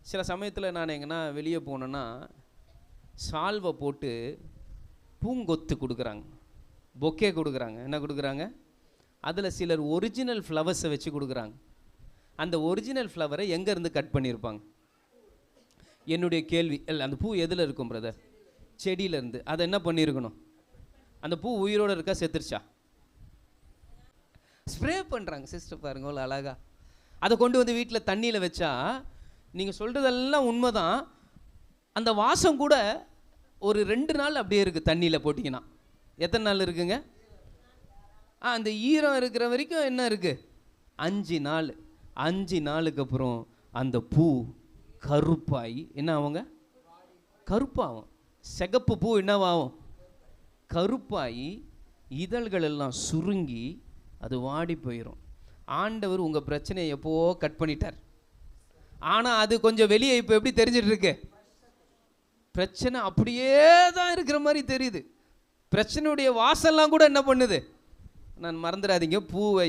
சில சமயத்தில் நான் எங்கன்னா வெளியே போனேன்னா சால்வை போட்டு பூங்கொத்து கொடுக்குறாங்க, பொக்கே கொடுக்குறாங்க. என்ன கொடுக்குறாங்க? அதில் சிலர் ஒரிஜினல் ஃப்ளவர்ஸை வச்சு கொடுக்குறாங்க. அந்த ஒரிஜினல் ஃப்ளவரை எங்கேருந்து கட் பண்ணியிருப்பாங்க? என்னுடைய கேள்வி, இல்லை அந்த பூ எதில் இருக்கும் பிரதர்? செடியிலேருந்து. அதை என்ன பண்ணியிருக்கணும்? அந்த பூ உயிரோடு இருக்கா செத்துருச்சா? ஸ்ப்ரே பண்ணுறாங்க. சிஸ்டர் பாருங்க அவ்வளோ அழகா. அதை கொண்டு வந்து வீட்டில் தண்ணியில் வச்சா, நீங்கள் சொல்கிறதெல்லாம் உண்மை தான், அந்த வாசம் கூட ஒரு 2 நாள் அப்படியே இருக்குது. தண்ணியில் போட்டிங்கன்னா எத்தனை நாள் இருக்குங்க? அந்த ஈரம் இருக்கிற வரைக்கும் என்ன இருக்குது? 5 நாள். 5 நாளுக்கு அப்புறம் அந்த பூ கருப்பாகி என்ன ஆகுங்க? கருப்பாகும். சிகப்பு பூ என்னவாகும்? கருப்பாகி இதழ்கள் எல்லாம் சுருங்கி அது வாடி போயிடும். ஆண்டவர் உங்கள் பிரச்சனையை எப்போவோ கட் பண்ணிட்டார். ஆனால் அது கொஞ்சம் வெளியே இப்போ எப்படி தெரிஞ்சிட்டு இருக்கு? பிரச்சனை அப்படியே தான் இருக்கிற மாதிரி தெரியுது. பிரச்சனையுடைய வாசல்லாம் கூட என்ன பண்ணுது? நான் மறந்துடாதீங்க, பூவை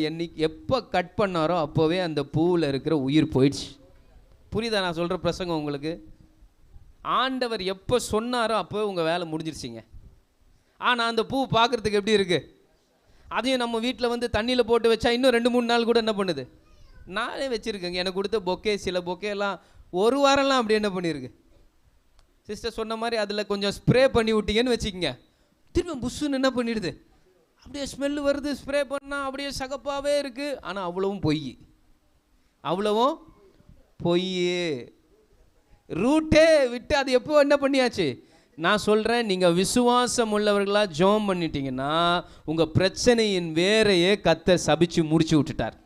எப்போ கட் பண்ணாரோ அப்போவே அந்த பூவில் இருக்கிற உயிர் போயிடுச்சு. புரியுதா நான் சொல்கிற பிரசங்கம் உங்களுக்கு? ஆண்டவர் எப்போ சொன்னாரோ அப்போவே உங்கள் வேலை முடிஞ்சிருச்சிங்க. ஆனால் அந்த பூ பார்க்குறதுக்கு எப்படி இருக்குது? அதையும் நம்ம வீட்டில் வந்து தண்ணியில் போட்டு வச்சா இன்னும் 2-3 நாள் கூட என்ன பண்ணுது? நானே வச்சுருக்கேங்க. எனக்கு கொடுத்த பொக்கே, சில பொக்கேலாம் 1 வாரம்லாம் அப்படி என்ன பண்ணியிருக்கு. சிஸ்டர் சொன்ன மாதிரி அதில் கொஞ்சம் ஸ்ப்ரே பண்ணி விட்டீங்கன்னு வச்சுக்கோங்க, திரும்ப புஷ்ஷுன்னு என்ன பண்ணிடுது? அப்படியே ஸ்மெல்லு வருது. ஸ்ப்ரே பண்ணால் அப்படியே சகப்பாகவே இருக்குது. ஆனால் அவ்வளவும் பொய், அவ்வளவும் பொய். ரூட்டே விட்டு அது எப்போ என்ன பண்ணியாச்சு? நான் சொல்கிறேன், நீங்கள் விசுவாசம் உள்ளவர்களாக ஜெபம் பண்ணிட்டீங்கன்னா உங்கள் பிரச்சனையின் வேரையே கர்த்தர் சபிச்சு முடிச்சு விட்டுட்டார்.